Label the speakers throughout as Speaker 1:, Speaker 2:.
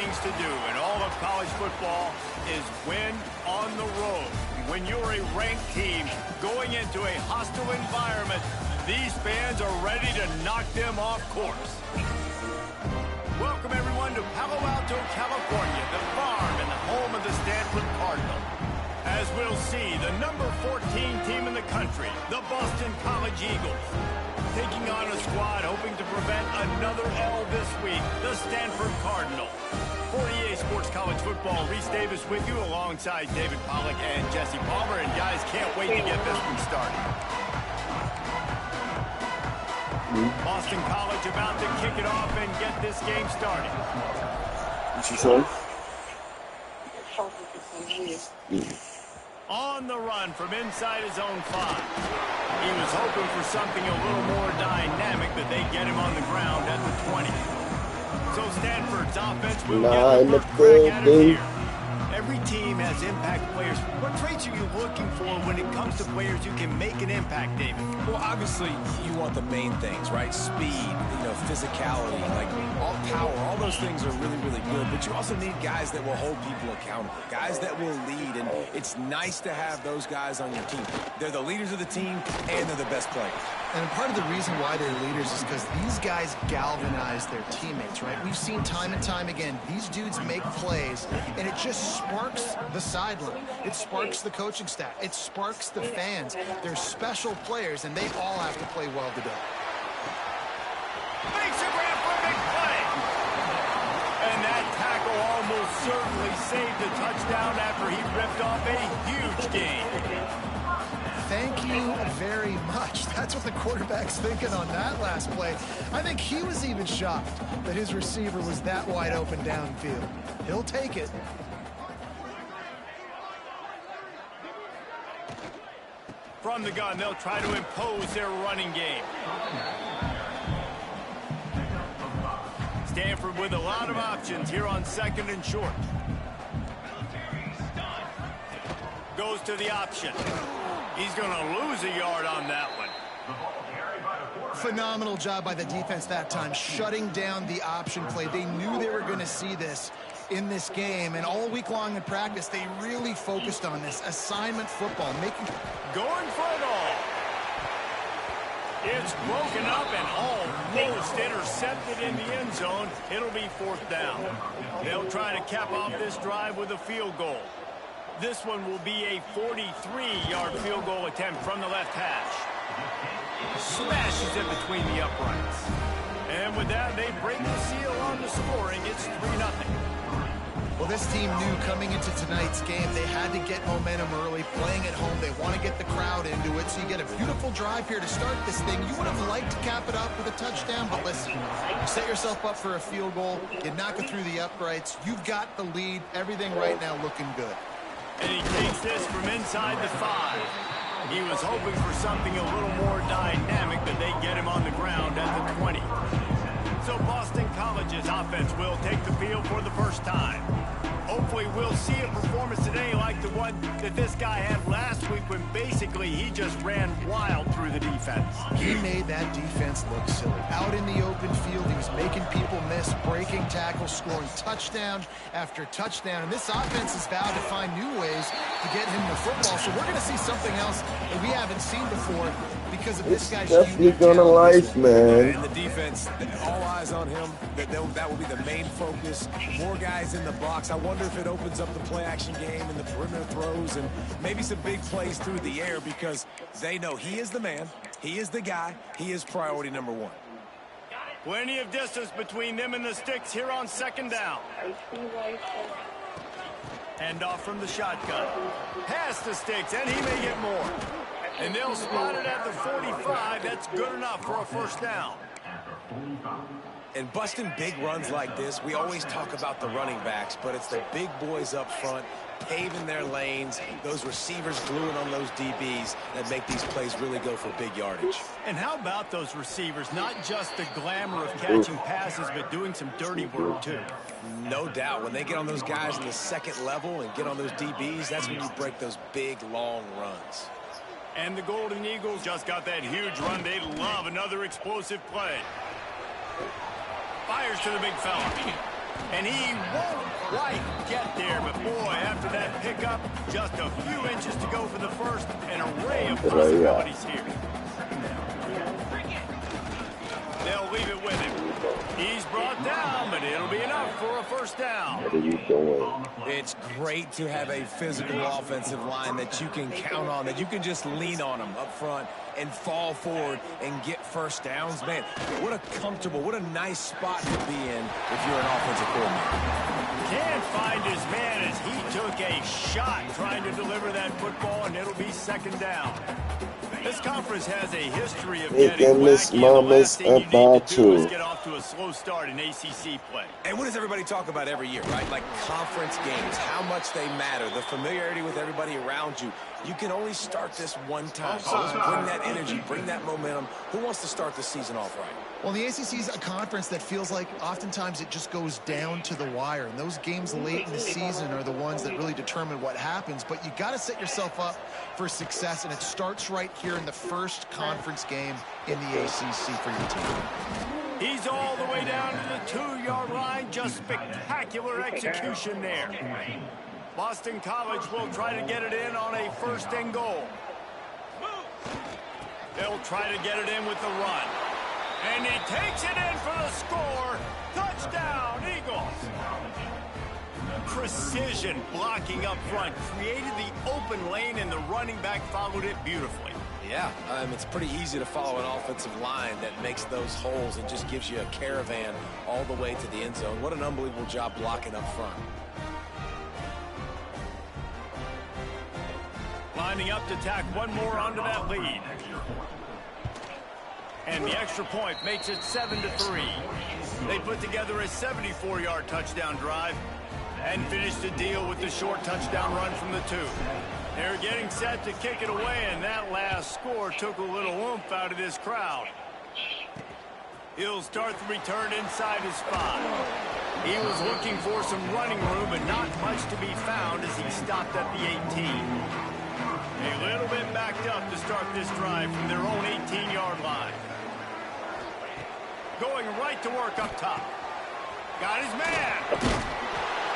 Speaker 1: things to do in all of college football is win on the road. When you're a ranked team going into a hostile environment, these fans are ready to knock them off course. Welcome, everyone, to Palo Alto, California, the farm and the home of the Stanford Cardinal. As we'll see, the number 14 team in the country, the Boston College Eagles, taking on a squad hoping to prevent another L this week, the Stanford Cardinal. For EA Sports College Football, Reese Davis with you alongside David Pollack and Jesse Palmer. And guys, can't wait to get this one started. Boston College about to kick it off and get this game started.
Speaker 2: What's your son?
Speaker 1: On the run from inside his own 5. He was hoping for something a little more dynamic, but they get him on the ground at the 20. So Stanford's offense will get the first crack at it here. Every team has impact players. What traits are you looking for when it comes to players who can make an impact, David?
Speaker 3: Well, obviously, you want the main things, right? Speed, physicality, like all power, all those things are really, really good. But you also need guys that will hold people accountable, guys that will lead. And it's nice to have those guys on your team. They're the leaders of the team, and they're the best players.
Speaker 4: And part of the reason why they're leaders is because these guys galvanize their teammates, right? We've seen time and time again, these dudes make plays, and it just sparks the sideline. It sparks the coaching staff. It sparks the fans. They're special players, and they all have to play well today.
Speaker 1: Makes a grab for a big play. And that tackle almost certainly saved a touchdown after he ripped off a huge gain.
Speaker 4: Thank you very much. That's what the quarterback's thinking on that last play. I think he was even shocked that his receiver was that wide open downfield. He'll take it.
Speaker 1: From the gun, they'll try to impose their running game. Stanford with a lot of options here on 2nd and short. Goes to the option. He's going to lose a yard on that one.
Speaker 4: Phenomenal job by the defense that time, shutting down the option play. They knew they were going to see this in this game, and all week long in practice, they really focused on this assignment football,
Speaker 1: going for it all. It's broken up and almost intercepted in the end zone. It'll be 4th down. They'll try to cap off this drive with a field goal. This one will be a 43-yard field goal attempt from the left hash. Smashes it between the uprights. And with that, they break the seal on the scoring. It's 3-0.
Speaker 4: Well, this team knew coming into tonight's game they had to get momentum early, playing at home. They want to get the crowd into it, so you get a beautiful drive here to start this thing. You would have liked to cap it off with a touchdown, but listen, you set yourself up for a field goal, you knock it through the uprights, you've got the lead, everything right now looking good.
Speaker 1: And he takes this from inside the 5. He was hoping for something a little more dynamic, but they get him on the ground at the 20. So Boston College's offense will take the field for the first time. Hopefully we'll see a performance today like the one that this guy had last week when basically he just ran wild through the defense.
Speaker 4: He made that defense look silly. Out in the open field, he was making people miss, breaking tackles, scoring touchdown after touchdown. And this offense has vowed to find new ways to get him the football. So we're going to see something else that we haven't seen before because of this guy's
Speaker 2: definitely gonna like, man.
Speaker 3: And the defense, all eyes on him. That will be the main focus. More guys in the box. I wonder if it opens up the play-action game and the perimeter throws and maybe some big plays through the air because they know he is the man, he is the guy, he is priority number 1.
Speaker 1: Plenty of distance between them and the sticks here on 2nd down. Hand off from the shotgun. Past the sticks, and he may get more. And they'll spot it at the 45. That's good enough for a 1st down.
Speaker 3: And busting big runs like this, we always talk about the running backs, but it's the big boys up front paving their lanes, those receivers gluing on those DBs that make these plays really go for big yardage.
Speaker 1: And how about those receivers? Not just the glamour of catching passes, but doing some dirty work too.
Speaker 3: No doubt. When they get on those guys in the 2nd level and get on those DBs, that's when you break those big, long runs.
Speaker 1: And the Golden Eagles just got that huge run. They love another explosive play. Fires to the big fella. And he won't quite get there, but boy, after that pickup, just a few inches to go for the first, an array of possibilities here. They'll leave it with him. He's brought down, but it'll be enough for a first down.
Speaker 2: What are you doing?
Speaker 3: It's great to have a physical offensive line that you can count on, that you can just lean on them up front and fall forward and get first downs. Man, what a comfortable, what a nice spot to be in if you're an offensive coordinator.
Speaker 1: Can't find his man as he took a shot trying to deliver that football, and it'll be second down. This conference has a history of getting wacky, and the last thing you need to do is get off to a slow start in ACC play.
Speaker 3: And what does everybody talk about every year, right? Like conference games, how much they matter, the familiarity with everybody around you. You can only start this one time. So let's bring that energy, bring that momentum. Who wants to start the season off right?
Speaker 4: Well, the ACC is a conference that feels like oftentimes it just goes down to the wire. And those games late in the season are the ones that really determine what happens. But you got to set yourself up for success, and it starts right here in the first conference game in the ACC for your team.
Speaker 1: He's all the way down to the 2-yard line. Just spectacular execution there. Boston College will try to get it in on a first and goal. They'll try to get it in with the run. And he takes it in for the score. Touchdown, Eagles. Precision blocking up front created the open lane, and the running back followed it beautifully.
Speaker 3: Yeah, it's pretty easy to follow an offensive line that makes those holes and just gives you a caravan all the way to the end zone. What an unbelievable job blocking up front.
Speaker 1: Lining up to tack one more onto that lead. And the extra point makes it 7-3. They put together a 74-yard touchdown drive and finished the deal with the short touchdown run from the 2. They're getting set to kick it away, and that last score took a little oomph out of this crowd. He'll start the return inside his 5. He was looking for some running room, but not much to be found as he stopped at the 18. A little bit backed up to start this drive from their own 18-yard line. Going right to work up top. Got his man.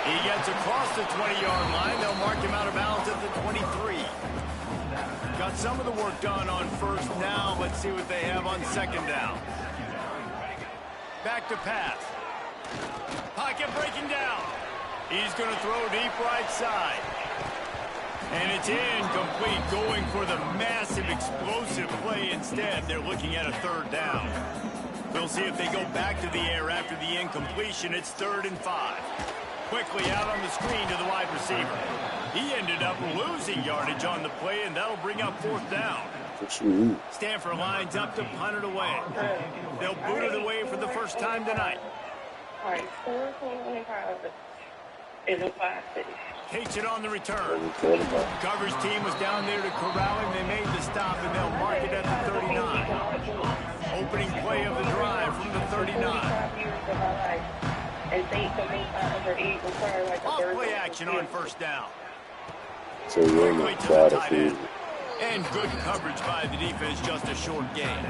Speaker 1: He gets across the 20-yard line. They'll mark him out of bounds at the 23. Got some of the work done on first down. Let's see what they have on second down. Back to pass. Pocket breaking down. He's going to throw deep right side. And it's incomplete, going for the massive explosive play instead. They're looking at a third down. We'll see if they go back to the air after the incompletion. It's 3rd and 5. Quickly out on the screen to the wide receiver. He ended up losing yardage on the play, and that'll bring up 4th down. Stanford lines up to punt it away. They'll boot it away for the first time tonight.
Speaker 5: All right, 425 is in 5 cities.
Speaker 1: Takes it on the return. Coverage team was down there to corral him. They made the stop, and they'll mark it at the 39. Opening play of the drive from the 39. Off play action on first down.
Speaker 2: So you're in the battlefield.
Speaker 1: And good coverage by the defense, just a short gain.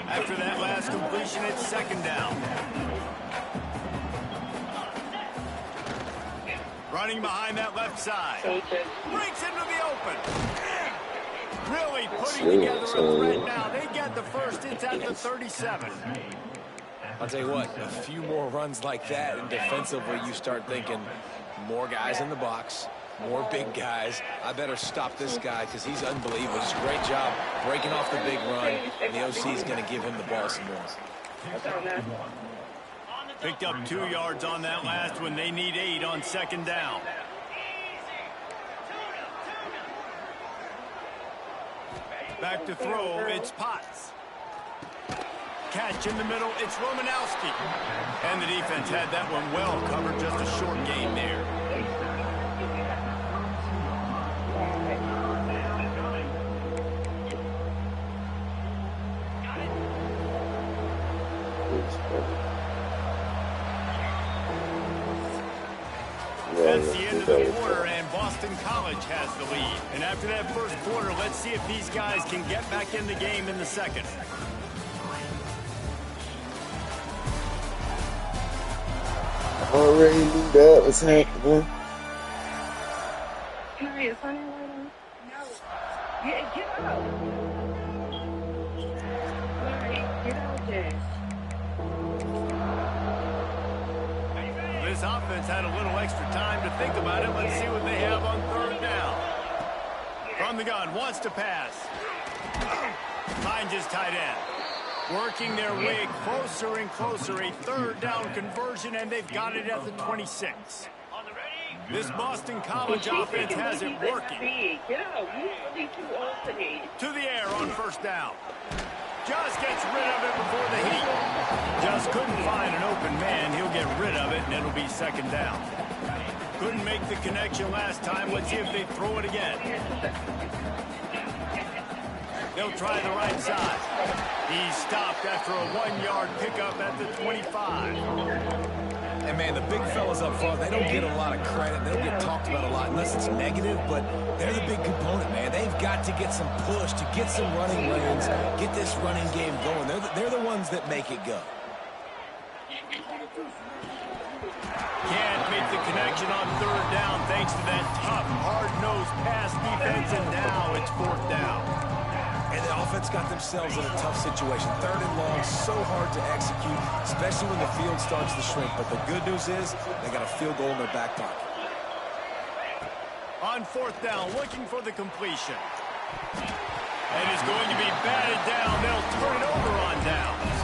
Speaker 1: After that last completion, it's 2nd down. Running behind that left side. Breaks into the open. Really putting together a threat now. They get the first. It's at the 37.
Speaker 3: I'll tell you what, a few more runs like that, and defensively you start thinking more guys in the box, more big guys. I better stop this guy because he's unbelievable. Just a great job breaking off the big run, and the OC is going to give him the ball some more.
Speaker 1: Picked up 2 yards on that last one. They need 8 on 2nd down. Back to throw, it's Potts. Catch in the middle, it's Romanowski. And the defense had that one well covered, just a short gain there. That's the end of the quarter, and Boston College has the lead. And after that first quarter, let's see if these guys can get back in the game in the second.
Speaker 2: already knew that was happening.
Speaker 5: Sorry, it's on your way. No. Yeah, get up. Right, get out there.
Speaker 1: This offense had a little extra time to think about it. Let's see what they have on third down. From the gun, wants to pass. Finds his tight end. Working their way closer and closer. A third down conversion, and they've got it at the 26. This Boston College offense has it working.
Speaker 5: Get out. You're really too old for me.
Speaker 1: To the air on first down. Just gets rid of it before the heat. Just couldn't find an open man. He'll get rid of it, and it'll be second down. Couldn't make the connection last time. Let's see if they throw it again. They'll try the right side. He's stopped after a 1-yard pickup at the 25.
Speaker 3: And, man, the big fellas up front, they don't get a lot of credit. They don't get talked about a lot unless it's negative, but they're the big component, man. They've got to get some push, to get some running lanes, get this running game going. They're the ones that make it go.
Speaker 1: Can't make the connection on third down thanks to that tough, hard-nosed pass defense, and now it's fourth down.
Speaker 3: And the offense got themselves in a tough situation. Third and long, so hard to execute, especially when the field starts to shrink. But the good news is they got a field goal in their back pocket.
Speaker 1: On fourth down, looking for the completion. And it's going to be batted down. They'll turn it over on downs.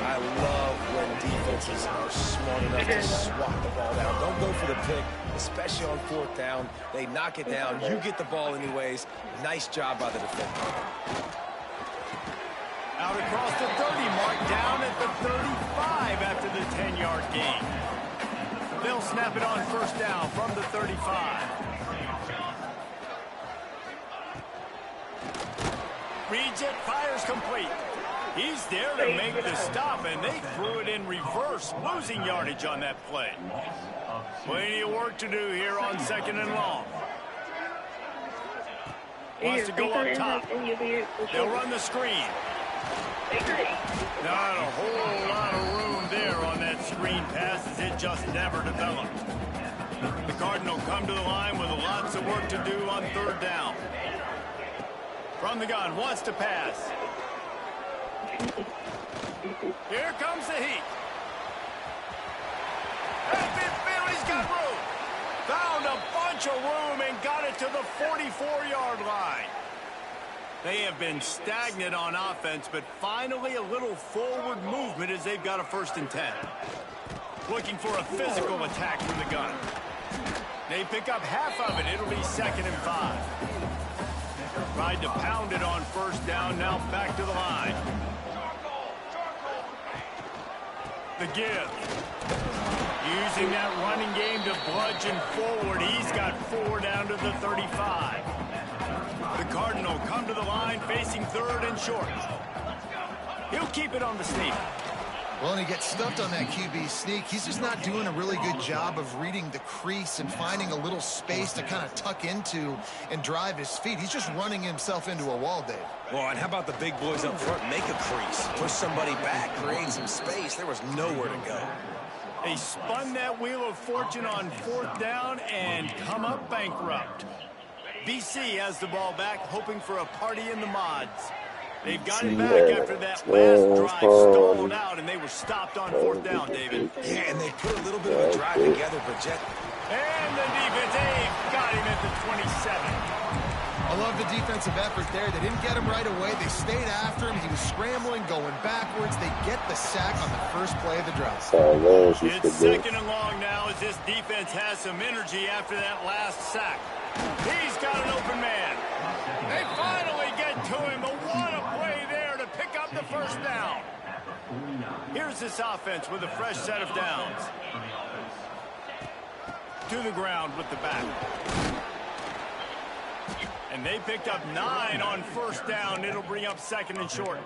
Speaker 3: I love when defenses are smart enough to swat the ball down. Don't go for the pick, especially on fourth down. They knock it down. You get the ball anyways. Nice job by the defender.
Speaker 1: Out across the 30 mark, down at the 35 after the 10-yard gain. They'll snap it on first down from the 35. Reads it, fires complete. He's there to make the stop, and they threw it in reverse, losing yardage on that play. Plenty of work to do here on second and long. Wants to go up top. They'll run the screen. Not a whole lot of room there on that screen pass, as it just never developed. The Cardinal come to the line with lots of work to do on third down. From the gun, wants to pass. Here comes the heat. He's got room. Found a bunch of room and got it to the 44-yard line. They have been stagnant on offense, but finally a little forward movement as they've got a 1st and 10. Looking for a physical attack from the gun. They pick up half of it. It'll be 2nd and 5. Tried to pound it on first down. Now back to the line. The give. Using that running game to bludgeon forward. He's got 4 down to the 35. The Cardinal come to the line facing 3rd and short. He'll keep it on the sneak.
Speaker 4: Well, and he gets stuffed on that QB sneak. He's just not doing a really good job of reading the crease and finding a little space to kind of tuck into and drive his feet. He's just running himself into a wall, Dave.
Speaker 3: Well, and how about the big boys up front? Make a crease. Push somebody back. Create some space. There was nowhere to go.
Speaker 1: They spun that wheel of fortune on 4th down and come up bankrupt. BC has the ball back, hoping for a party in the mods. They've got it back after that last drive stalled out, and they were stopped on 4th down, David.
Speaker 3: Yeah, and they put a little bit of a drive together, but
Speaker 1: And the defense, they've got him at the 27.
Speaker 4: I love the defensive effort there. They didn't get him right away. They stayed after him. He was scrambling, going backwards. They get the sack on the first play of the drive.
Speaker 1: It's 2nd and long now as this defense has some energy after that last sack. He's got an open man. They finally get to him, but what a play there to pick up the 1st down. Here's this offense with a fresh set of downs. To the ground with the back. And they picked up 9 on 1st down. It'll bring up 2nd and short.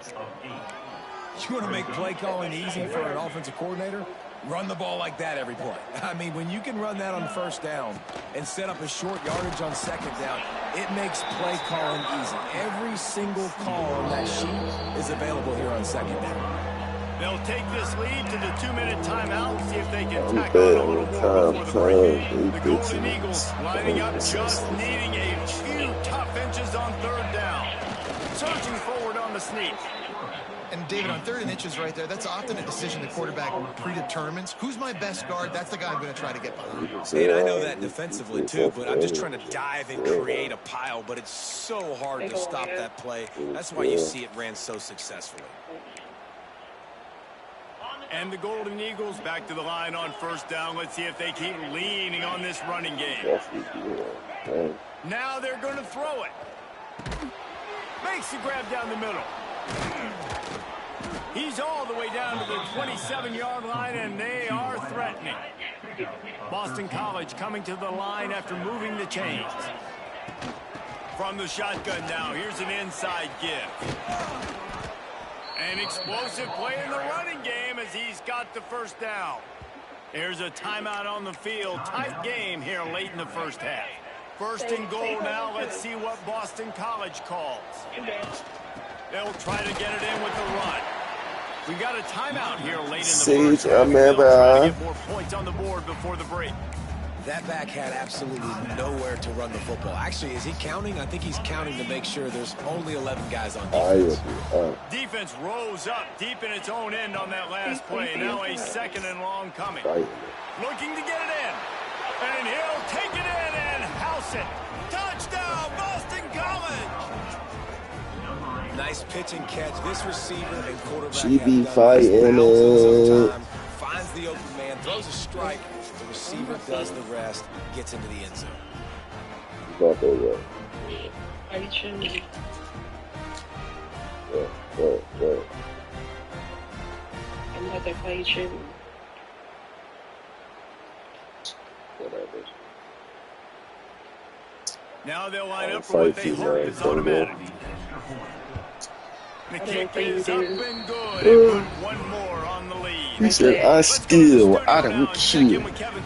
Speaker 3: You want to make play calling easy for an offensive coordinator? Run the ball like that every play. I mean, when you can run that on 1st down and set up a short yardage on 2nd down, it makes play calling easy. Every single call on that sheet is available here on 2nd down.
Speaker 1: They'll take this lead to the 2-minute timeout and see if they can tack on a little more before the break. The Golden Eagles lining up, just needing a few tough inches on 3rd down. Surging forward on the sneak.
Speaker 4: And David, on 3rd and inches right there, that's often a decision the quarterback predetermines. Who's my best guard? That's the guy I'm going to try to get behind.
Speaker 3: And I know that defensively too, but I'm just trying to dive and create a pile, but it's so hard to stop that play. That's why you see it ran so successfully.
Speaker 1: And the Golden Eagles back to the line on 1st down. Let's see if they keep leaning on this running game. Now they're going to throw it. Makes the grab down the middle. He's all the way down to the 27-yard line, and they are threatening. Boston College coming to the line after moving the chains. From the shotgun now, here's an inside give. An explosive play in the running game as he's got the 1st down. There's a timeout on the field. Tight game here late in the 1st half. 1st and goal now. Let's see what Boston College calls. They'll try to get it in with the run. We've got a timeout here late in the 1st half. They'll try to get more points on the board before the break.
Speaker 3: That back had absolutely nowhere to run the football. Actually, is he counting? I think he's counting to make sure there's only 11 guys on defense.
Speaker 1: Defense rose up deep in its own end on that last play. Now a 2nd and long coming. Looking to get it in. And he'll take it in and house it. Touchdown, Boston College!
Speaker 3: Nice pitch and catch. This receiver and quarterback finds the open man, throws a strike. The receiver does the rest, gets into the end zone.
Speaker 1: Now they'll line up for what they hope is automatic. The kick is up and good. And put one more on the lead.
Speaker 2: He said, I still, I don't kill.
Speaker 1: Kevin,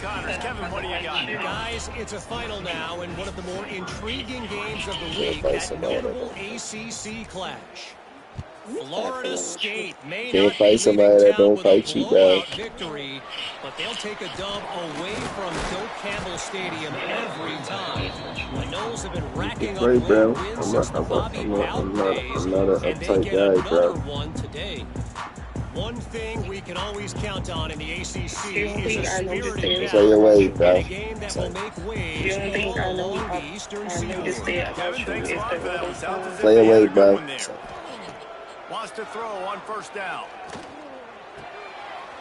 Speaker 1: what do you got?
Speaker 6: Guys, it's a final now in one of the more intriguing games of the week, that notable ACC clash. Florida State may not be leaving town with a blowout victory, but they'll take a dub away from Doak Campbell Stadium every time. The Noles have been racking up road wins since the Bobby Bowden days, and they get another one today. One thing we can always count on in the ACC is a spirited battle, and a game that will make waves all along the Eastern Seaboard.
Speaker 1: Kevin, thanks a lot for that. It sounds as if
Speaker 2: Play
Speaker 1: they had
Speaker 2: away,
Speaker 1: a good
Speaker 2: bro.
Speaker 1: one there. Wants to throw on 1st down.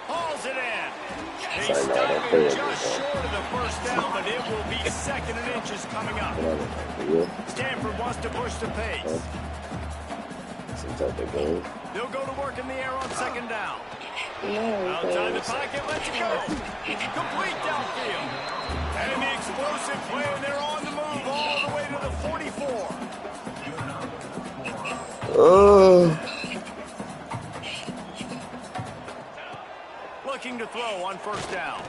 Speaker 1: Hauls it in. They stop it just short of the 1st down, but it will be 2nd and inches coming up. Stanford wants to push the pace. They'll go to work in the air on 2nd down. Outside the pocket, let's go. Complete downfield. And the explosive play, and they're on the move all the way to the 44. Looking to throw on 1st down.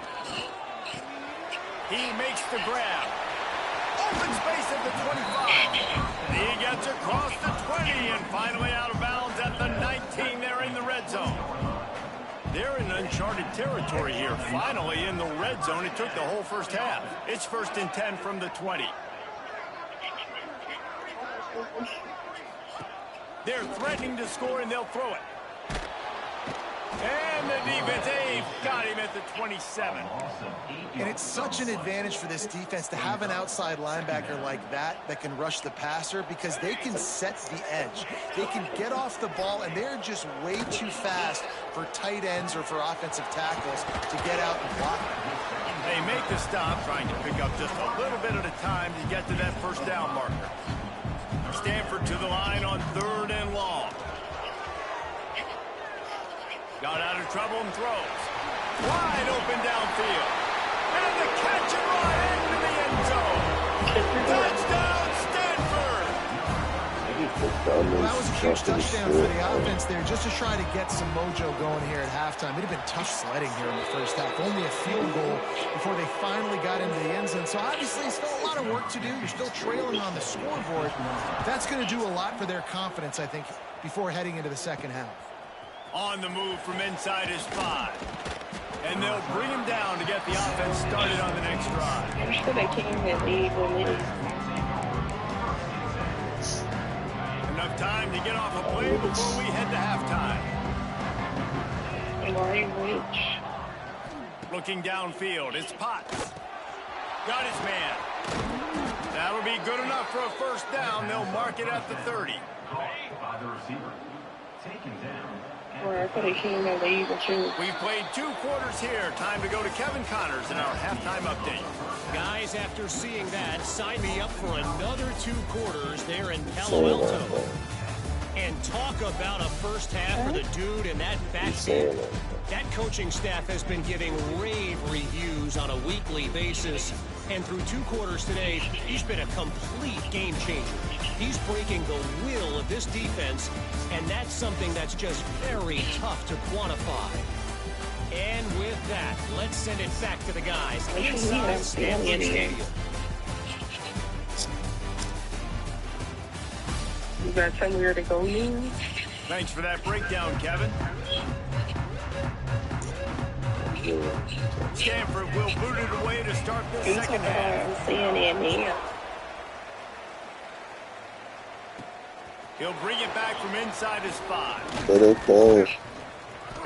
Speaker 1: He makes the grab. Open space at the 25. He gets across the 20 and finally out of bounds at the 19. They're in the red zone. They're in uncharted territory here. Finally in the red zone. It took the whole 1st half. It's 1st and 10 from the 20. They're threatening to score, and they'll throw it. And the defense, they've got him at the 27.
Speaker 4: And it's such an advantage for this defense to have an outside linebacker like that can rush the passer, because they can set the edge. They can get off the ball, and they're just way too fast for tight ends or for offensive tackles to get out and block them.
Speaker 1: They make the stop, trying to pick up just a little bit at a time to get to that 1st down marker. Stanford to the line on 3rd and long. Got out of trouble and throws. Wide open downfield. And the catch and run into the end zone. Touchdown, Stanford!
Speaker 4: Well, that was a huge touchdown for the offense there, just to try to get some mojo going here at halftime. It had been tough sledding here in the 1st half. Only a field goal before they finally got into the end zone. So obviously still a lot of work to do. You're still trailing on the scoreboard. That's going to do a lot for their confidence, I think, before heading into the 2nd half.
Speaker 1: On the move from inside his 5. And they'll bring him down to get the offense started on the next drive.
Speaker 5: I'm sure they came and leave when they
Speaker 1: Enough time to get off a play before we head to halftime.
Speaker 5: Rich.
Speaker 1: Looking downfield, it's Potts. Got his man. That'll be good enough for a first down. They'll mark it at the 30.
Speaker 5: Or I thought they came and leave too.
Speaker 1: We've played 2 quarters here. Time to go to Kevin Connors in our halftime update.
Speaker 6: Guys, after seeing that, sign me up for another 2 quarters there in Palo Alto. And talk about a first half for the dude in that backfield. That coaching staff has been giving rave reviews on a weekly basis. And through 2 quarters today, he's been a complete game changer. He's breaking the will of this defense, and that's something that's just very tough to quantify. And with that, let's send it back to the guys inside Stanford Stadium.
Speaker 5: You got somewhere to go now?
Speaker 1: Thanks for that breakdown, Kevin. Stanford will boot it away to start the second half. He'll bring it back from inside his 5.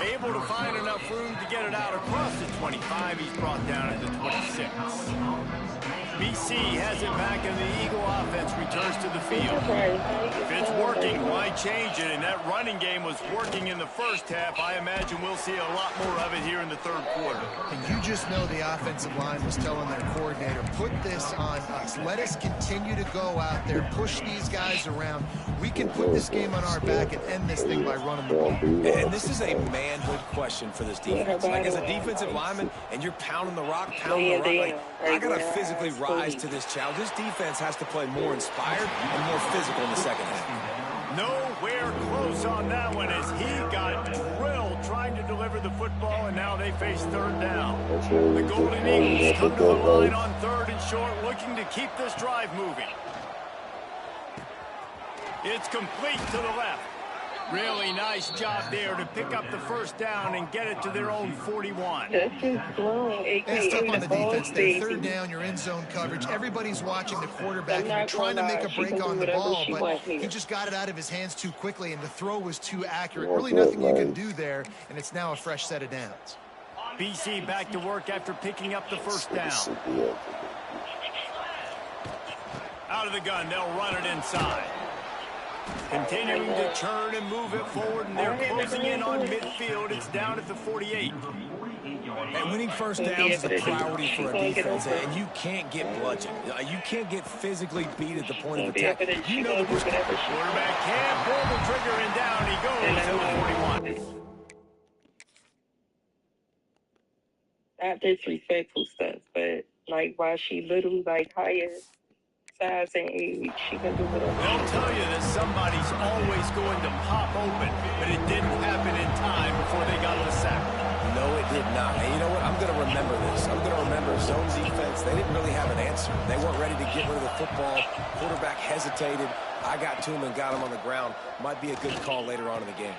Speaker 1: Able to find enough room to get it out across the 25. He's brought down at the 26. BC has it back, and the Eagle offense returns to the field. If it's working, why change it? And that running game was working in the first half. I imagine we'll see a lot more of it here in the 3rd quarter.
Speaker 4: And you just know the offensive line was telling their coordinator, put this on us. Let us continue to go out there, push these guys around. We can put this game on our back and end this thing by running the ball.
Speaker 3: And this is a manhood question for this defense. Like, as a defensive lineman, and you're pounding the rock, like, I got to physically rise to this challenge. This defense has to play more inspired and more physical in the second half.
Speaker 1: Nowhere close on that one as he got drilled trying to deliver the football, and now they face 3rd down. The Golden Eagles come to the line on 3rd and short, looking to keep this drive moving. It's complete to the left. Really nice job there to pick up the first down and get it to their own 41.
Speaker 4: It's tough on the defense there. 3rd down, you're in zone coverage. Everybody's watching the quarterback, and you're trying to make a break on the ball, but he just got it out of his hands too quickly, and the throw was too accurate. Really nothing you can do there, and it's now a fresh set of downs.
Speaker 1: BC back to work after picking up the first down. Out of the gun, they'll run it inside. Continuing to turn and move it forward, and they're closing in on midfield. It's down at the 48.
Speaker 3: And winning first downs is a priority for a defense, and you can't get bludgeoned. You can't get physically beat at the point of attack. You know the
Speaker 1: quarterback can't pull the trigger, and down he goes to the 41.
Speaker 5: Not disrespectful stuff, but like while she little, like higher size and age, she can do whatever.
Speaker 1: They'll tell you that somebody's always going to pop open, but it didn't happen in time before they got the sack.
Speaker 3: No, it did not. And you know what? I'm going to remember this. I'm going to remember zone defense. They didn't really have an answer. They weren't ready to get rid of the football. Quarterback hesitated. I got to him and got him on the ground. Might be a good call later on in the game.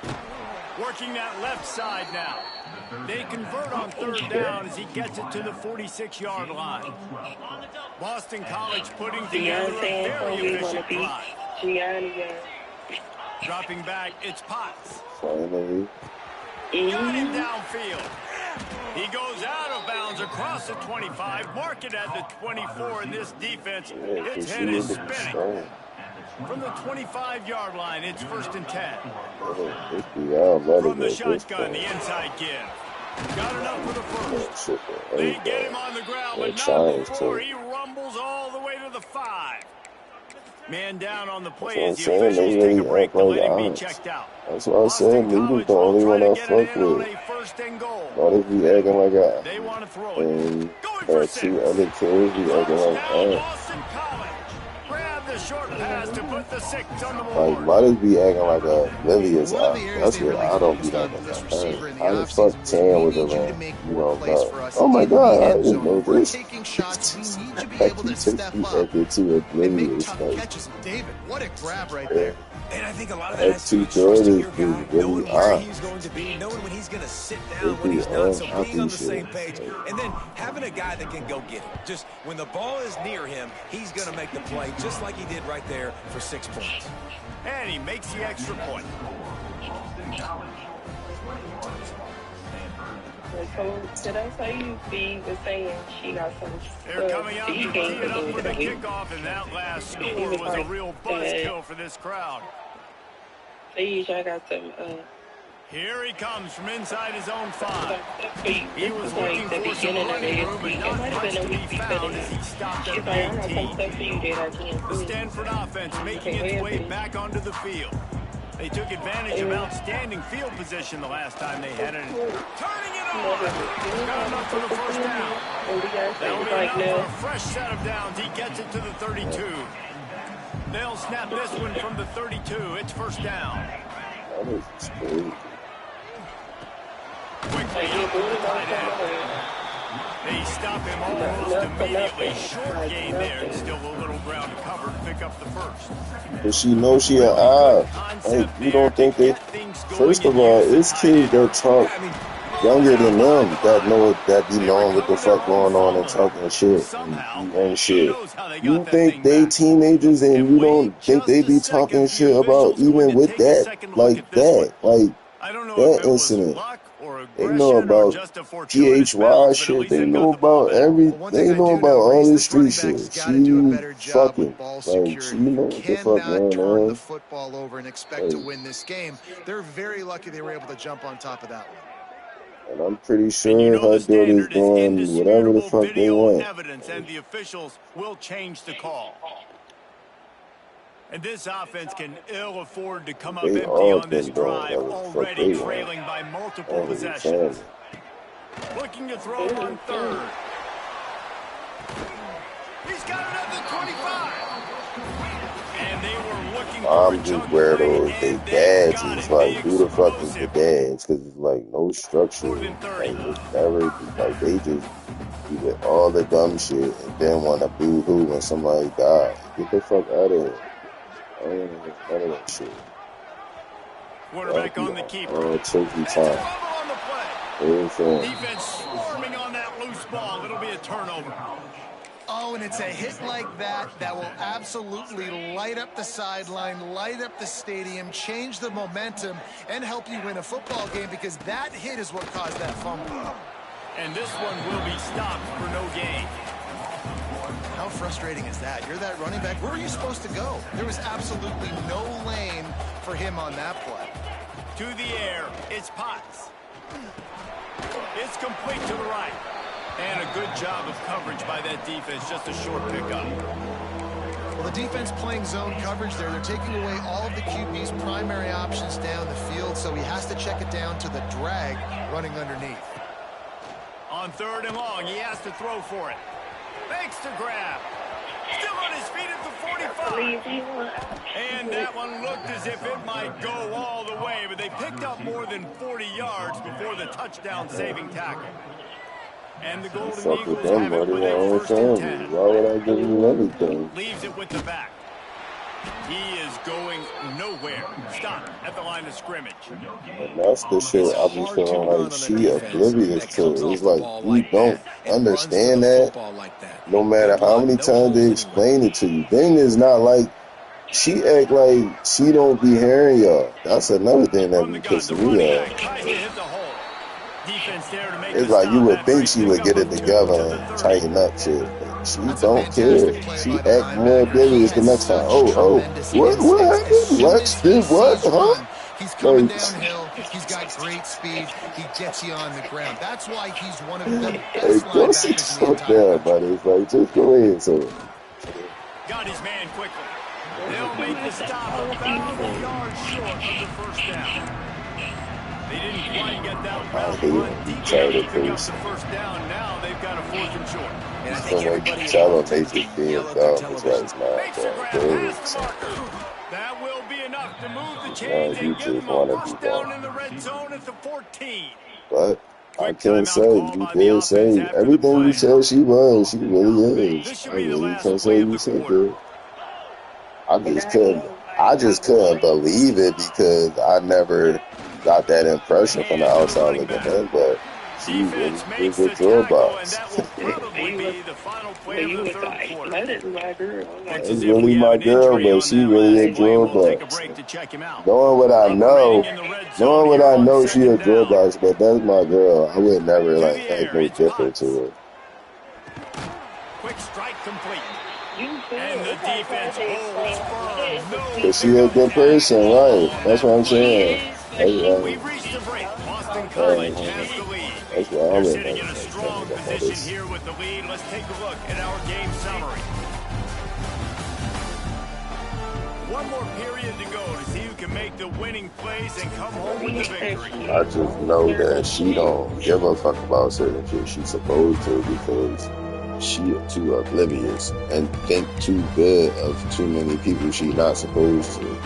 Speaker 1: Working that left side now. They convert on 3rd down as he gets it to the 46-yard line. Boston College putting together a very efficient drive. Dropping back, it's Potts. Got him downfield. He goes out of bounds across the 25, mark it at the 24, and this defense, its head is spinning. From the 25-yard line, it's 1st and 10. From the shotgun, the inside give. Got enough for the first. They get him on the ground, but not before he rumbles all the way to the 5. Man down on the play as the officials take a break to let him be checked out.
Speaker 2: That's what I'm saying. Needle's the only one I fuck with. Not if he acting like that.
Speaker 1: They want to throw
Speaker 2: it. And 2 other teams be acting like that.
Speaker 1: Grab the a short pass to put the 6 on the
Speaker 2: Like,
Speaker 1: board.
Speaker 2: why they be acting like a oblivious
Speaker 4: One of
Speaker 2: eye?
Speaker 4: the areas
Speaker 2: That's
Speaker 4: they
Speaker 2: what
Speaker 4: really
Speaker 2: I don't be
Speaker 4: focused on
Speaker 2: liking
Speaker 4: for this
Speaker 2: about her.
Speaker 4: receiver in the
Speaker 2: How the fuck
Speaker 4: offseason was,
Speaker 2: Tan
Speaker 4: we
Speaker 2: was
Speaker 4: need you to
Speaker 2: around?
Speaker 4: make
Speaker 2: You
Speaker 4: more
Speaker 2: don't
Speaker 4: plays
Speaker 2: know.
Speaker 4: for us
Speaker 2: Oh my
Speaker 4: in the
Speaker 2: god, I
Speaker 4: end
Speaker 2: didn't
Speaker 4: zone.
Speaker 2: know
Speaker 4: If we're
Speaker 2: this.
Speaker 4: taking shots, we need to be
Speaker 2: Like,
Speaker 4: able
Speaker 2: he
Speaker 4: to
Speaker 2: takes
Speaker 4: step
Speaker 2: me
Speaker 4: up
Speaker 2: acting too
Speaker 4: and make
Speaker 2: oblivious.
Speaker 4: tough
Speaker 2: Like,
Speaker 4: catches. David, what a grab right
Speaker 2: yeah.
Speaker 4: there.
Speaker 3: And I think a lot of that
Speaker 2: That
Speaker 3: has to do with
Speaker 2: 2
Speaker 3: trusting
Speaker 2: is
Speaker 3: your guy,
Speaker 2: really
Speaker 3: knowing where
Speaker 2: odd.
Speaker 3: he's going to be, knowing when he's going to sit
Speaker 2: They
Speaker 3: down, when
Speaker 2: be
Speaker 3: he's not. So being on
Speaker 2: unhappy
Speaker 3: the
Speaker 2: shit.
Speaker 3: same page, and then having a guy that can go get it. Just when the ball is near him, he's going to make the play, just like he did right there for 6 points.
Speaker 1: And he makes the extra point.
Speaker 5: So did I tell you B was saying she got some
Speaker 1: They're coming out to
Speaker 5: she
Speaker 1: tee
Speaker 5: came
Speaker 1: it up
Speaker 5: to
Speaker 1: for
Speaker 5: do
Speaker 1: the
Speaker 5: that week.
Speaker 1: kickoff, and that last score was a real buzzkill for this crowd.
Speaker 5: Please, I got some
Speaker 1: Here he comes from inside his own 5.
Speaker 5: He
Speaker 1: He was looking
Speaker 5: like the
Speaker 1: for some
Speaker 5: beginning of
Speaker 1: running
Speaker 5: this
Speaker 1: room, but
Speaker 5: week. It
Speaker 1: not
Speaker 5: might have
Speaker 1: much
Speaker 5: been
Speaker 1: to
Speaker 5: a
Speaker 1: be
Speaker 5: week before
Speaker 1: found as
Speaker 5: that.
Speaker 1: he stopped
Speaker 5: She's
Speaker 1: at
Speaker 5: like, I got some
Speaker 1: 18.
Speaker 5: stuff for you that I can't
Speaker 1: The
Speaker 5: see.
Speaker 1: Stanford offense making
Speaker 5: Okay,
Speaker 1: its way
Speaker 5: Anthony.
Speaker 1: back onto the field. They took advantage of outstanding field position the last time they had it. Turning it on! Got enough for the first down. That'll be enough for a fresh set of downs. He gets it to the 32. They'll snap this one from the 32. It's first down.
Speaker 2: That is crazy.
Speaker 1: Quickly out to the tight end. They stop him almost immediately. Short gain there. Still a little ground to cover to pick up the first.
Speaker 2: But she knows she an eye. Like, you don't think they... First of all, it's kids that talk younger than them that be knowing what the fuck going on and talking shit and shit. You think they teenagers and you don't think they be talking shit about even with that? Like that. Like that incident. They know about PHY shit. They know about they know about all this street shit. She fucking like she know what the fuck going
Speaker 4: turn
Speaker 2: on.
Speaker 4: the football over and expect to win this game. They're very lucky they were able to jump on top of that one.
Speaker 2: And I'm pretty sure her daughter's doing whatever the fuck they want.
Speaker 1: Evidence, and the officials will change the call. And this offense can ill afford to come up empty on this drive, already trailing by multiple possessions. Looking to throw on third. He's got another 25. And they were looking for
Speaker 2: I'm just where they dads is like, who the fuck is the dads? Because it's like no structure. Like it's never like they just do with all the dumb shit and then want to boo hoo when somebody died. Get the fuck out of here. I don't know none of that shit.
Speaker 1: Quarterback on the keeper.
Speaker 2: Turkey time.
Speaker 1: Defense swarming on that loose ball. It'll be a turnover.
Speaker 4: Oh, and it's a hit like that that will absolutely light up the sideline, light up the stadium, change the momentum, and help you win a football game because that hit is what caused that fumble.
Speaker 1: And this one will be stopped for no gain.
Speaker 4: How frustrating is that? You're that running back. Where were you supposed to go? There was absolutely no lane for him on that play.
Speaker 1: To the air, it's Potts. It's complete to the right. And a good job of coverage by that defense, just a short pickup.
Speaker 4: Well, the defense playing zone coverage there. They're taking away all of the QB's primary options down the field, so he has to check it down to the drag running underneath.
Speaker 1: On third and long, he has to throw for it. Makes the grab. Still on his feet at the 45. And that one looked as if it might go all the way, but they picked up more than 40 yards before the touchdown-saving tackle. And the Golden Eagles have it with a first and 10.
Speaker 2: Why would I give you anything?
Speaker 1: Leaves it with the back. He is going nowhere. Stop at the line of scrimmage.
Speaker 2: And that's the shit I be feeling like she oblivious to. It's like, you don't understand that. No matter how many times they explain it to you. Then it's not like she act like she don't be hearing y'all. That's another thing that be pissing me off. It's like you would think she would get it together and tighten up shit. But she don't care. She act more oblivious the next time. Oh, what happened? What? Did what? Huh?
Speaker 4: He's coming downhill. He's got great speed. He gets you on the ground. That's why he's one of the best
Speaker 2: go sit
Speaker 4: linebackers in the entire
Speaker 2: down, buddy. It's like, just go ahead, so.
Speaker 1: Got his man quickly. They'll make the stop about 1 yard short of the first down. They didn't quite get that
Speaker 2: I
Speaker 1: route
Speaker 2: hate
Speaker 1: run
Speaker 2: when
Speaker 1: deep
Speaker 2: you try
Speaker 1: enough
Speaker 2: to
Speaker 1: to pick up
Speaker 2: face.
Speaker 1: the first down. Now they've got a 4th and short.
Speaker 3: And I think
Speaker 2: Someone
Speaker 3: everybody
Speaker 2: try to
Speaker 3: involved
Speaker 2: make
Speaker 3: tends to
Speaker 2: it being
Speaker 3: yell at their
Speaker 2: dumb is like,
Speaker 3: televisions.
Speaker 2: nah,
Speaker 1: Makes the
Speaker 2: bro,
Speaker 1: grab
Speaker 2: there
Speaker 1: past
Speaker 2: is
Speaker 1: the
Speaker 2: something.
Speaker 1: marker. That will be enough to move the
Speaker 2: No,
Speaker 1: chains
Speaker 2: you
Speaker 1: and give
Speaker 2: just
Speaker 1: them a
Speaker 2: want to be
Speaker 1: first
Speaker 2: dumb.
Speaker 1: down in the red zone at the 14.
Speaker 2: But I
Speaker 1: Quick
Speaker 2: can
Speaker 1: timeout
Speaker 2: say,
Speaker 1: call
Speaker 2: you
Speaker 1: by the
Speaker 2: did
Speaker 1: offense
Speaker 2: say
Speaker 1: after the
Speaker 2: everything you
Speaker 1: play.
Speaker 2: said she was. She really is.
Speaker 1: This should
Speaker 2: I
Speaker 1: be the
Speaker 2: really
Speaker 1: last
Speaker 2: can't
Speaker 1: play
Speaker 2: say
Speaker 1: of
Speaker 2: you
Speaker 1: the
Speaker 2: said
Speaker 1: quarter.
Speaker 2: that. I
Speaker 5: And
Speaker 2: just
Speaker 5: I
Speaker 2: couldn't.
Speaker 5: know,
Speaker 2: I
Speaker 5: like,
Speaker 2: just
Speaker 5: I was
Speaker 2: couldn't
Speaker 5: like,
Speaker 2: believe it because I never got that impression from the
Speaker 1: Hand to the
Speaker 2: outside
Speaker 1: running
Speaker 2: looking
Speaker 1: back.
Speaker 2: in. But she really
Speaker 1: Defense
Speaker 2: is
Speaker 1: makes
Speaker 2: a
Speaker 1: the
Speaker 2: drill
Speaker 1: tackle, and
Speaker 2: box.
Speaker 1: that will probably
Speaker 5: you was,
Speaker 1: be the final play
Speaker 5: but
Speaker 1: of
Speaker 5: you
Speaker 1: the
Speaker 5: was
Speaker 1: third
Speaker 5: like,
Speaker 1: quarter.
Speaker 5: let it, my girl. I'm like,
Speaker 1: Looks
Speaker 2: That's
Speaker 1: as if
Speaker 2: really
Speaker 1: we have
Speaker 2: my
Speaker 1: an
Speaker 2: girl,
Speaker 1: injury
Speaker 2: but
Speaker 1: on
Speaker 2: she
Speaker 1: that
Speaker 2: really
Speaker 1: last
Speaker 2: a
Speaker 1: play.
Speaker 2: drill
Speaker 1: We'll take a
Speaker 2: box.
Speaker 1: break to check him out.
Speaker 2: Knowing what I know,
Speaker 1: Operating in the red zone
Speaker 2: knowing what
Speaker 1: here
Speaker 2: I
Speaker 1: on
Speaker 2: know, she a
Speaker 1: 2nd
Speaker 2: drill
Speaker 1: down.
Speaker 2: box, but that's my girl. I would never
Speaker 1: To
Speaker 2: like
Speaker 1: the
Speaker 2: act
Speaker 1: air,
Speaker 2: no
Speaker 1: it's
Speaker 2: different to
Speaker 1: Potts.
Speaker 2: her.
Speaker 1: Quick strike complete.
Speaker 5: you could.
Speaker 1: And the
Speaker 5: It's like trying
Speaker 1: defense
Speaker 5: to
Speaker 1: holds
Speaker 5: explain, like, what
Speaker 1: firm.
Speaker 5: is a
Speaker 1: No
Speaker 5: sweet
Speaker 2: Cause she a
Speaker 1: pickup
Speaker 2: good
Speaker 5: girl?
Speaker 1: tags
Speaker 2: person, right?
Speaker 1: on
Speaker 2: That's
Speaker 1: that
Speaker 2: what I'm
Speaker 5: She
Speaker 1: play.
Speaker 2: saying.
Speaker 5: is, but
Speaker 2: That's
Speaker 5: she
Speaker 1: We've
Speaker 2: right.
Speaker 1: reached the break. Boston
Speaker 2: Right.
Speaker 1: College has the lead.
Speaker 2: That's why
Speaker 1: They're
Speaker 2: I'm in
Speaker 1: sitting in a strong position
Speaker 2: this.
Speaker 1: here with the lead. Let's take a look at our game summary. One more period to go to see who can make the winning plays and come home with the victory.
Speaker 2: I just know that she don't give a fuck about certain shit she's supposed to because she too oblivious and think too good of too many people she not supposed to.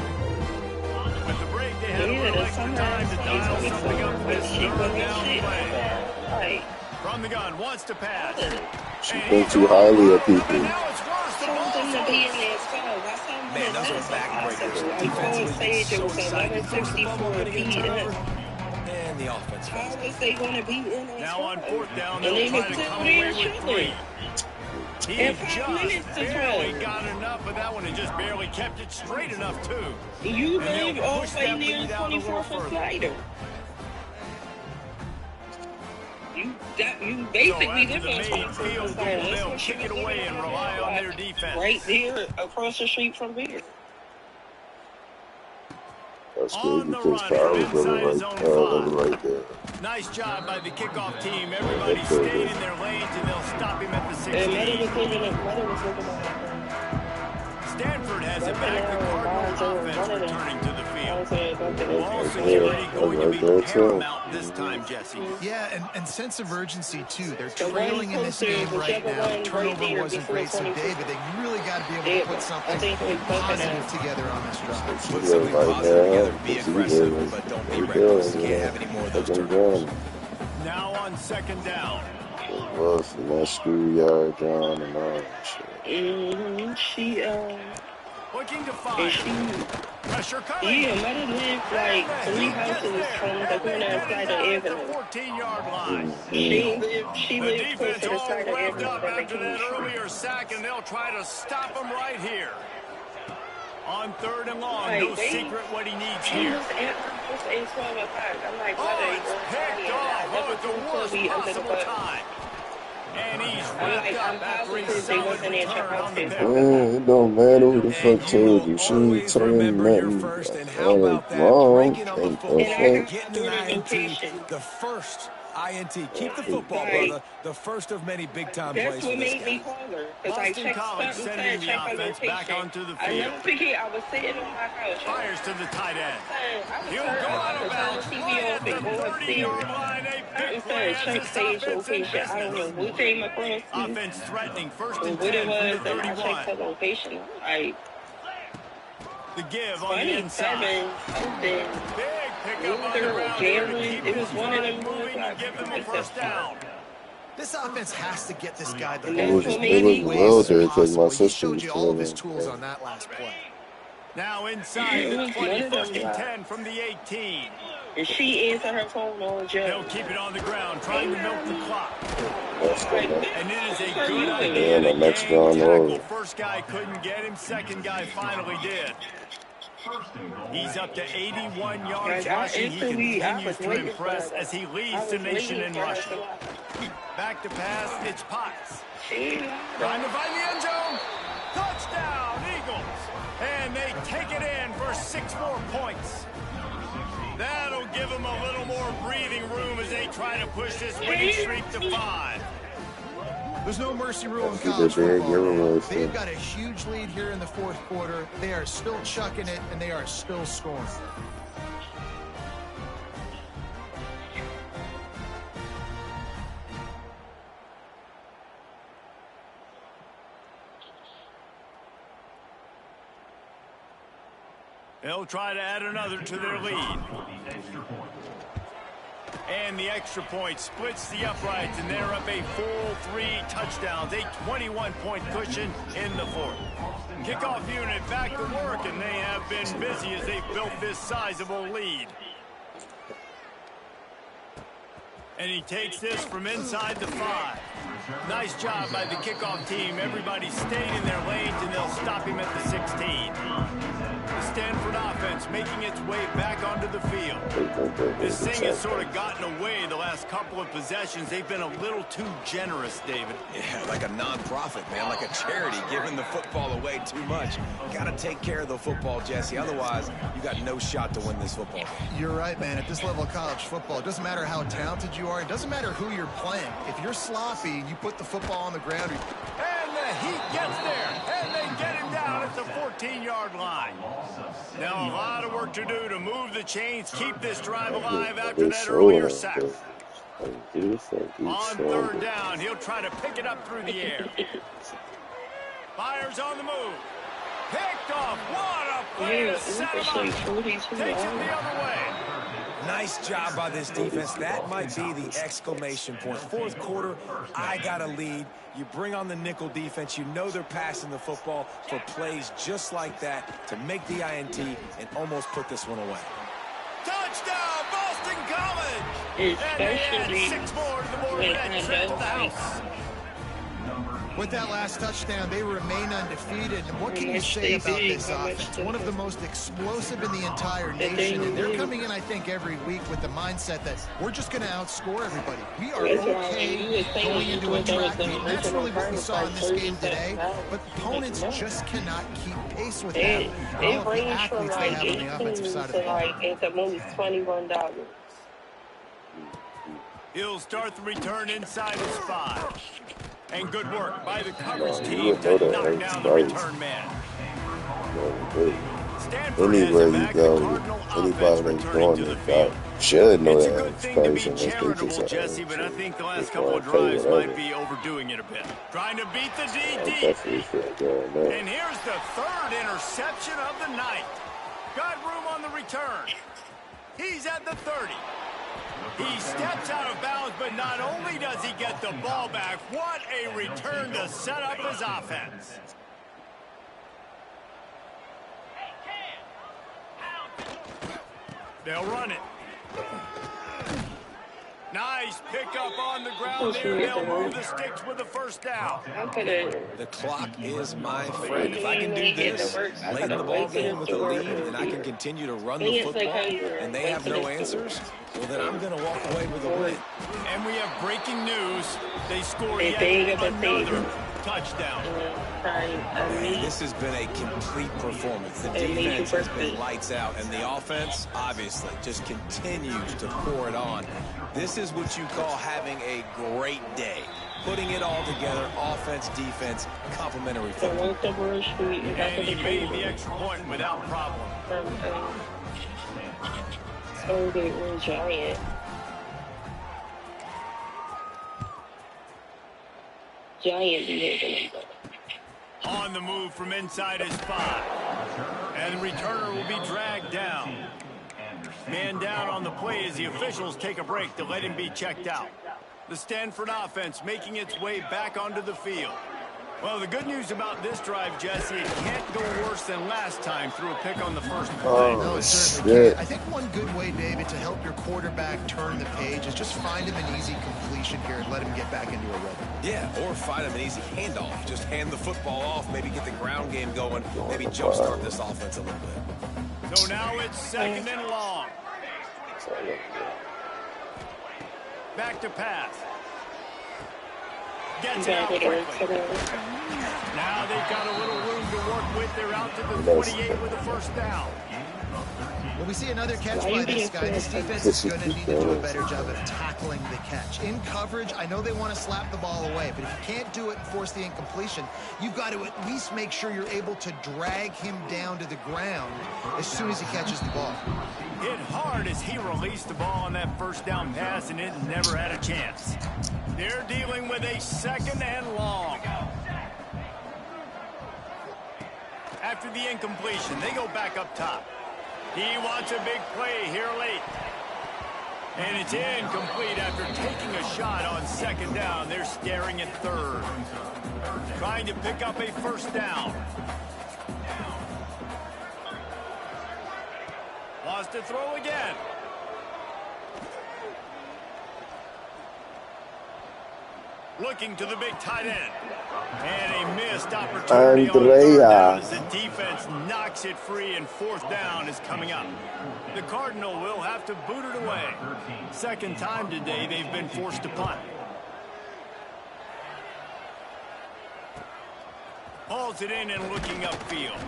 Speaker 1: With the break, they had a
Speaker 5: yeah,
Speaker 1: little
Speaker 5: the
Speaker 1: extra
Speaker 5: summer
Speaker 1: time
Speaker 5: in
Speaker 1: to dial something up
Speaker 5: 2024,
Speaker 1: for
Speaker 5: but
Speaker 1: this
Speaker 5: she
Speaker 1: third
Speaker 5: wasn't
Speaker 1: down
Speaker 5: shit.
Speaker 1: play.
Speaker 5: Like,
Speaker 1: From the gun, wants to pass.
Speaker 2: She
Speaker 1: And
Speaker 2: think
Speaker 1: he's
Speaker 2: too
Speaker 1: all
Speaker 2: highly of
Speaker 1: bottled up, and
Speaker 2: people.
Speaker 1: now it's worse. The
Speaker 5: told them
Speaker 1: ball's
Speaker 5: to be in
Speaker 1: loose.
Speaker 5: their spot. Why some of
Speaker 3: Man,
Speaker 5: that
Speaker 3: those are
Speaker 5: is
Speaker 3: backbreakers.
Speaker 5: impossible? I told
Speaker 3: Defensively get
Speaker 5: Sage it
Speaker 3: so
Speaker 5: was
Speaker 3: excited. You force the fumble,
Speaker 5: 11:54
Speaker 3: going to get a turnover.
Speaker 5: p.m.
Speaker 3: And the offense
Speaker 5: How
Speaker 3: falls.
Speaker 5: was they going to be in their
Speaker 1: Now on
Speaker 5: spot?
Speaker 1: 4th down,
Speaker 5: And
Speaker 1: they'll
Speaker 5: they was
Speaker 1: try to
Speaker 5: still
Speaker 1: come
Speaker 5: there
Speaker 1: away with 3.
Speaker 5: chilling.
Speaker 1: He
Speaker 5: And 5
Speaker 1: just
Speaker 5: minutes to
Speaker 1: barely
Speaker 5: 12.
Speaker 1: got enough of that one and just barely kept it straight enough, too.
Speaker 5: You
Speaker 1: And they'll
Speaker 5: live all
Speaker 1: push
Speaker 5: the way
Speaker 1: that
Speaker 5: near
Speaker 1: lead out a little
Speaker 5: 24th and
Speaker 1: further.
Speaker 5: Slider. You
Speaker 1: So
Speaker 5: basically
Speaker 1: after
Speaker 5: live
Speaker 1: the
Speaker 5: on
Speaker 1: main
Speaker 5: 24th
Speaker 1: field
Speaker 5: and Slider.
Speaker 1: goal,
Speaker 5: That's
Speaker 1: they'll
Speaker 5: what she
Speaker 1: kick
Speaker 5: was
Speaker 1: it
Speaker 5: living
Speaker 1: away and rely on their defense.
Speaker 5: right there across the street from here.
Speaker 2: That's
Speaker 1: On
Speaker 2: crazy
Speaker 1: the
Speaker 2: because
Speaker 1: run from
Speaker 2: Kyle's
Speaker 1: inside his own 5.
Speaker 2: right there.
Speaker 1: Nice job by the kickoff team. Everybody
Speaker 2: That's so
Speaker 1: stayed
Speaker 2: good.
Speaker 1: in their lanes, and they'll stop him at the
Speaker 5: And Mother
Speaker 1: 16.
Speaker 5: was living on
Speaker 1: Stanford has it
Speaker 5: Nothing
Speaker 1: back. The
Speaker 5: else.
Speaker 1: Cardinals
Speaker 5: Bonzo,
Speaker 1: offense
Speaker 5: one of them.
Speaker 1: returning to the field.
Speaker 5: Bonzo, nothing
Speaker 1: Ball
Speaker 5: else.
Speaker 1: security going to
Speaker 2: right
Speaker 1: be
Speaker 2: there, too.
Speaker 1: paramount this time, Jesse.
Speaker 4: Yeah, and sense of urgency, too. They're
Speaker 5: The one
Speaker 4: trailing in this
Speaker 5: closer,
Speaker 4: game right
Speaker 5: whichever
Speaker 4: now.
Speaker 5: one right
Speaker 4: Turnover
Speaker 5: there
Speaker 4: wasn't
Speaker 5: before
Speaker 4: great, so
Speaker 5: 22.
Speaker 4: David, they really got to be able to
Speaker 5: Yeah,
Speaker 4: put
Speaker 5: I
Speaker 4: something
Speaker 5: think we both of
Speaker 4: positive
Speaker 5: them.
Speaker 4: together on this drive.
Speaker 2: She
Speaker 3: Put
Speaker 2: was
Speaker 3: something
Speaker 2: right
Speaker 3: positive
Speaker 2: there,
Speaker 3: together. Be
Speaker 2: because he
Speaker 3: aggressive,
Speaker 2: was
Speaker 3: but don't be
Speaker 2: right
Speaker 3: reckless.
Speaker 2: there,
Speaker 3: Can't have any more of those
Speaker 2: fucking
Speaker 3: turnovers.
Speaker 2: gun.
Speaker 1: Now on 2nd down.
Speaker 2: Rough in that schoolyard, John, and all that shit.
Speaker 5: She
Speaker 1: Looking to
Speaker 5: and
Speaker 1: fire.
Speaker 5: she
Speaker 1: Pressure coming.
Speaker 5: yeah, Mother lived like
Speaker 1: And
Speaker 5: 3
Speaker 1: he gets
Speaker 5: houses
Speaker 1: there.
Speaker 5: from the
Speaker 1: And they
Speaker 5: corner of
Speaker 1: get him
Speaker 5: Slider
Speaker 1: down at the
Speaker 5: Avenue.
Speaker 1: 14-yard line.
Speaker 5: She
Speaker 1: The
Speaker 5: lived
Speaker 1: defense
Speaker 5: closer to
Speaker 1: all
Speaker 5: Slider
Speaker 1: revved
Speaker 5: Avenue
Speaker 1: up
Speaker 5: than
Speaker 1: after
Speaker 5: McKinney
Speaker 1: that
Speaker 5: Street.
Speaker 1: earlier sack, and they'll try to stop him right here. On 3rd and long,
Speaker 5: Like,
Speaker 1: no secret what he needs
Speaker 5: She
Speaker 1: here.
Speaker 5: was at 12 o'clock. I'm like,
Speaker 1: Oh,
Speaker 5: Mother,
Speaker 1: it's
Speaker 5: you're
Speaker 1: picked
Speaker 5: funny. I
Speaker 1: off.
Speaker 5: never
Speaker 1: Oh, at the
Speaker 5: threw
Speaker 1: worst
Speaker 5: Kobe under the
Speaker 1: possible
Speaker 5: bus.
Speaker 1: time. And he's
Speaker 5: I'm
Speaker 1: wrapped
Speaker 5: like,
Speaker 1: up
Speaker 5: I'm
Speaker 1: after a
Speaker 5: positive they
Speaker 1: solid
Speaker 5: wasn't at your
Speaker 1: return
Speaker 5: house
Speaker 1: on the
Speaker 5: at 12
Speaker 1: pickup.
Speaker 5: o'clock.
Speaker 2: It don't matter who the fuck
Speaker 3: And you
Speaker 2: told
Speaker 3: will
Speaker 2: you. She ain't
Speaker 3: always
Speaker 2: telling
Speaker 3: remember your
Speaker 2: nothing.
Speaker 3: first. And how
Speaker 2: That
Speaker 3: about
Speaker 2: ain't
Speaker 3: that?
Speaker 2: wrong.
Speaker 3: Breaking on the
Speaker 2: Ain't
Speaker 5: And I
Speaker 3: football,
Speaker 5: got
Speaker 2: perfect.
Speaker 3: getting
Speaker 5: daughter's
Speaker 3: an INT.
Speaker 5: location.
Speaker 3: The first INT. Keep the
Speaker 2: Hey,
Speaker 3: football,
Speaker 5: Like,
Speaker 3: brother. The first of many big-time
Speaker 5: that's
Speaker 3: plays for
Speaker 5: what
Speaker 3: this
Speaker 5: made
Speaker 3: guy.
Speaker 5: me call her. Because I
Speaker 1: Boston
Speaker 5: checked
Speaker 1: College
Speaker 5: something,
Speaker 1: sending
Speaker 5: said
Speaker 1: the
Speaker 5: check her
Speaker 1: offense back
Speaker 5: location.
Speaker 1: onto the
Speaker 5: I
Speaker 1: field.
Speaker 5: never forget, I was sitting on my couch.
Speaker 1: Fires to the tight end.
Speaker 5: I
Speaker 1: He'll go out
Speaker 5: had
Speaker 1: of
Speaker 5: to turn
Speaker 1: bounds
Speaker 5: the TV
Speaker 1: right
Speaker 5: off
Speaker 1: at the
Speaker 5: and go
Speaker 1: 30-yard
Speaker 5: upstairs.
Speaker 1: line. A
Speaker 5: I
Speaker 1: big
Speaker 5: said
Speaker 1: play as
Speaker 5: check
Speaker 1: this
Speaker 5: Sage
Speaker 1: offense in
Speaker 5: location. I don't know
Speaker 1: business.
Speaker 5: what came across me
Speaker 1: Offense threatening, 1st
Speaker 5: or
Speaker 1: and
Speaker 5: what
Speaker 1: 10
Speaker 5: it
Speaker 1: from the
Speaker 5: was, and I
Speaker 1: 31.
Speaker 5: checked her location. Like,
Speaker 1: The give on the
Speaker 5: 27
Speaker 1: inside.
Speaker 5: something.
Speaker 1: Big pickup on the
Speaker 5: Luther or
Speaker 1: ground here to
Speaker 5: Jalen,
Speaker 1: keep
Speaker 5: it was
Speaker 1: this
Speaker 5: one of
Speaker 1: drive
Speaker 5: them boys.
Speaker 1: moving and give them a first down.
Speaker 4: This offense has to get this guy the
Speaker 5: And
Speaker 4: ball
Speaker 5: that's
Speaker 4: as
Speaker 5: what
Speaker 4: many
Speaker 5: made me
Speaker 4: ways
Speaker 5: call
Speaker 4: as
Speaker 5: her.
Speaker 2: because my
Speaker 4: possible. He
Speaker 2: sister
Speaker 4: showed
Speaker 2: was
Speaker 4: you all of his
Speaker 2: feeling
Speaker 4: tools on that last play.
Speaker 1: Now inside
Speaker 5: It
Speaker 1: the
Speaker 5: was
Speaker 1: 20,
Speaker 5: one of them
Speaker 1: 1st and
Speaker 5: guys.
Speaker 1: 10 from the 18.
Speaker 5: And she answered her phone on
Speaker 1: They'll
Speaker 5: Joe.
Speaker 1: keep it on the ground, trying to milk the clock.
Speaker 2: That's the next.
Speaker 1: And it is a
Speaker 5: What are
Speaker 1: good
Speaker 5: you
Speaker 1: idea
Speaker 2: And
Speaker 1: to
Speaker 2: the next
Speaker 1: gang
Speaker 2: round
Speaker 1: tackle.
Speaker 2: over.
Speaker 1: First guy couldn't get him. Second guy finally did. He's up to 81 yards
Speaker 5: Like, I
Speaker 1: rushing. He
Speaker 5: instantly, I
Speaker 1: continues
Speaker 5: was
Speaker 1: to
Speaker 5: waiting for
Speaker 1: impress
Speaker 5: her.
Speaker 1: as he
Speaker 5: I
Speaker 1: leads
Speaker 5: was
Speaker 1: the nation
Speaker 5: waiting
Speaker 1: in
Speaker 5: for her
Speaker 1: rushing.
Speaker 5: to lie.
Speaker 1: Back to pass, it's Potts.
Speaker 5: She
Speaker 1: Trying to find the end zone. Touchdown, Eagles. And they take it in for 6 more points. That'll give them a little more breathing room as they try to push this winning streak to 5.
Speaker 4: There's no mercy rule in
Speaker 2: That's what
Speaker 4: college
Speaker 2: they did,
Speaker 4: football.
Speaker 2: give him
Speaker 4: Man.
Speaker 2: a
Speaker 4: They've
Speaker 2: thing.
Speaker 4: got a huge lead here in the 4th quarter. They are still chucking it, and they are still scoring.
Speaker 1: They'll try to add another to their lead. And the extra point splits the uprights, and they're up a full 3 touchdowns, a 21-point cushion in the fourth. Kickoff unit back to work, and they have been busy as they've built this sizable lead. And he takes this from inside the 5. Nice job by the kickoff team. Everybody stayed in their lanes, and they'll stop him at the 16. The Stanford offense making its way back onto the field. This thing has sort of gotten away the last couple of possessions. They've been a little too generous, David.
Speaker 3: Yeah, like a non-profit, man, like a charity, giving the football away too much. Got to take care of the football, Jesse. Otherwise, you got no shot to win this football game.
Speaker 4: You're right, man. At this level of college football, it doesn't matter how talented you are. It doesn't matter who you're playing. If you're sloppy, you put the football on the ground.
Speaker 1: And the Heat gets there, and they get him down at the 14-yard line. Now a lot of work to do to move the chains, keep this drive alive after that earlier sack. On third down, he'll try to pick it up through the air. Fires on the move. Picked off. What a play to set him up. Takes it the other way.
Speaker 3: Nice job by this defense. That might be the exclamation point. Fourth quarter, I got a lead. You bring on the nickel defense. You know they're passing the football for plays just like that to make the INT and almost put this one away.
Speaker 1: Touchdown, Boston College! And they add 6 more to the board with that trip to the house.
Speaker 4: With that last touchdown, they remain undefeated. And what can you say about this offense? One of the most explosive in the entire nation. And they're coming in, I think, every week with the mindset that we're just going to outscore everybody. We are okay going into a track game. That's really what we saw in this game today. But opponents just cannot keep pace with that.
Speaker 5: It ranges from like $18 to like at the most $21.
Speaker 1: He'll start the return inside his 5. And good work by the coverage team to knock down the return man.
Speaker 2: Anywhere you go, anybody that's going to that should know that.
Speaker 1: It's a good thing to be charitable, Jesse, but I think the last couple of drives might be overdoing it a bit. Trying to beat the DD. And here's the 3rd interception of the night. Got room on the return. He's at the 30. He steps out of bounds, but not only does he get the ball back, what a return to set up his offense. They'll run it. Nice pickup on the ground there. They'll move the sticks with the first down.
Speaker 3: The clock is my friend. If I can do this late in the ball game with a lead and I can continue to run the football and they have no answers, well, then I'm going to walk away with a win.
Speaker 1: And we have breaking news. They score yet another touchdown.
Speaker 3: This has been a complete performance. The defense has been lights out, and the offense, obviously, just continues to pour it on. This is what you call having a great day. Putting it all together, offense, defense, complementary football.
Speaker 1: And he made the extra point without problem.
Speaker 5: So they were giant. Giant behaving.
Speaker 1: On the move from inside his 5. And the returner will be dragged down. Man down on the play as the officials take a break to let him be checked out. The Stanford offense making its way back onto the field. Well, the good news about this drive, Jesse, it can't go worse than last time through a pick on the first play.
Speaker 4: No, it certainly can't. I think one good way, David, to help your quarterback turn the page is just find him an easy completion here and let him get back into a rhythm.
Speaker 3: Yeah, or find him an easy handoff. Just hand the football off, maybe get the ground game going, maybe jumpstart this offense a little bit.
Speaker 1: So now it's 2nd and long. Back to pass. Gets it out quickly. Now they've got a little room to work with. They're out to the 48 with a first down.
Speaker 4: When we see another catch by this guy, this defense is going to need to do a better job of tackling the catch. In coverage, I know they want to slap the ball away, but if you can't do it and force the incompletion, you've got to at least make sure you're able to drag him down to the ground as soon as he catches the ball.
Speaker 1: Hit hard as he released the ball on that first down pass, and it never had a chance. They're dealing with a 2nd and long. After the incompletion, they go back up top. He wants a big play here late. And it's incomplete after taking a shot on second down. They're staring at third. Trying to pick up a first down. Wants to throw again. Looking to the big tight end. And a missed opportunity on third down as the defense knocks it free, and fourth down is coming up. The Cardinal will have to boot it away. Second time today they've been forced to punt. Hauls it in and looking upfield.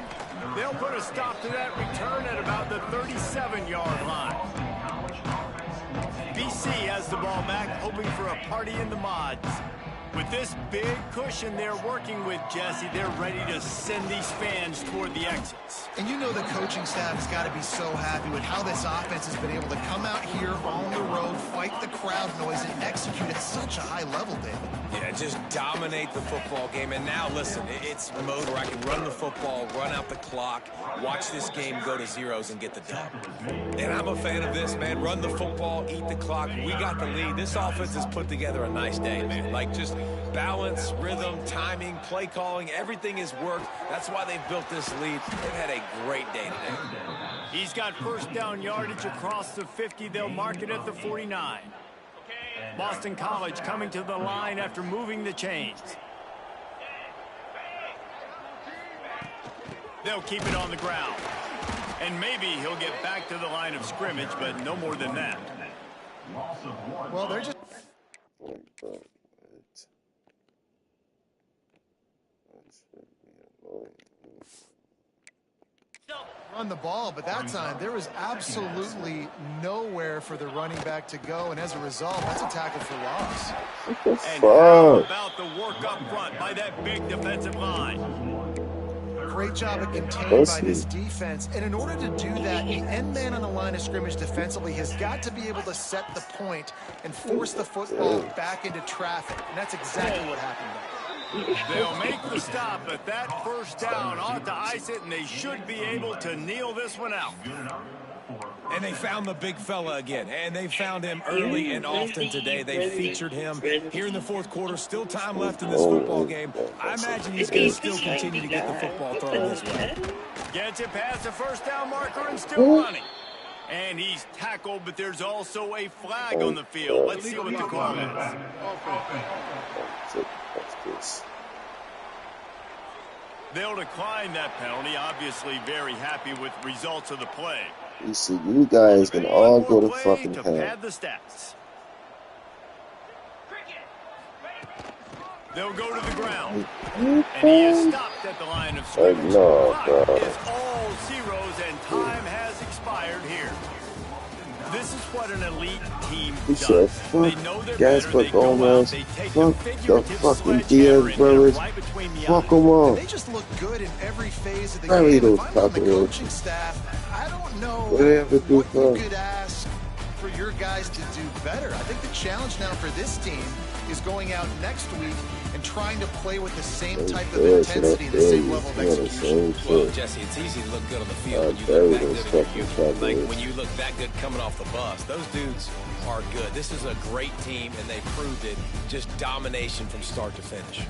Speaker 1: They'll put a stop to that return at about the 37-yard line. BC has the ball back, hoping for a party in the mods. With this big cushion they're working with, Jesse, they're ready to send these fans toward the exits.
Speaker 4: And you know the coaching staff has got to be so happy with how this offense has been able to come out here on the road, fight the crowd noise, and execute at such a high level, David.
Speaker 3: Yeah, just dominate the football game. And now, listen, it's mode where I can run the football, run out the clock, watch this game go to zeros and get the dub. And I'm a fan of this, man. Run the football, eat the clock. We got the lead. This offense has put together a nice day, man. Like, just balance, rhythm, timing, play calling, everything has worked. That's why they've built this lead. They've had a great day today.
Speaker 1: He's got first down yardage across the 50. They'll mark it at the 49. Boston College coming to the line after moving the chains. They'll keep it on the ground. And maybe he'll get back to the line of scrimmage, but no more than that.
Speaker 4: Well, they're just... run the ball, but that time there was absolutely nowhere for the running back to go, and as a result, that's a tackle for loss.
Speaker 1: And how about the work up front by that big defensive line?
Speaker 4: Great job of containing by this defense, and in order to do that, the end man on the line of scrimmage defensively has got to be able to set the point and force the football back into traffic, and that's exactly what happened there.
Speaker 1: They'll make the stop, but that first down ought to ice it, and they should be able to kneel this one out.
Speaker 3: And they found the big fella again, and they found him early and often today. They featured him here in the fourth quarter. Still time left in this football game. I imagine he's going to still continue to get the football thrown this way.
Speaker 1: Gets it past the first down marker and still running. And he's tackled, but there's also a flag on the field. Let's see what the call is. They'll decline that penalty, obviously very happy with results of the play.
Speaker 2: You see, you guys can all go to fucking hell.
Speaker 1: Pad the stats. They'll go to the ground. And he is stopped at the line of scrimmage. It's all zeros, and time has expired here. This is what an elite team does. They know they're better, they go out, they take the figurative sledgehammer and right between the eyes.
Speaker 4: They just look good in every phase of the game. If I'm on the coaching staff, I don't know what you could ask for your guys to do better. I think the challenge now for this team is going out next week and trying to play with the same type of intensity, the same level of execution.
Speaker 3: Well, Jesse, it's easy to look good on the field when you look that good in your youth. Like when you look that good coming off the bus. Those dudes are good. This is a great team, and they proved it. Just domination from start to finish.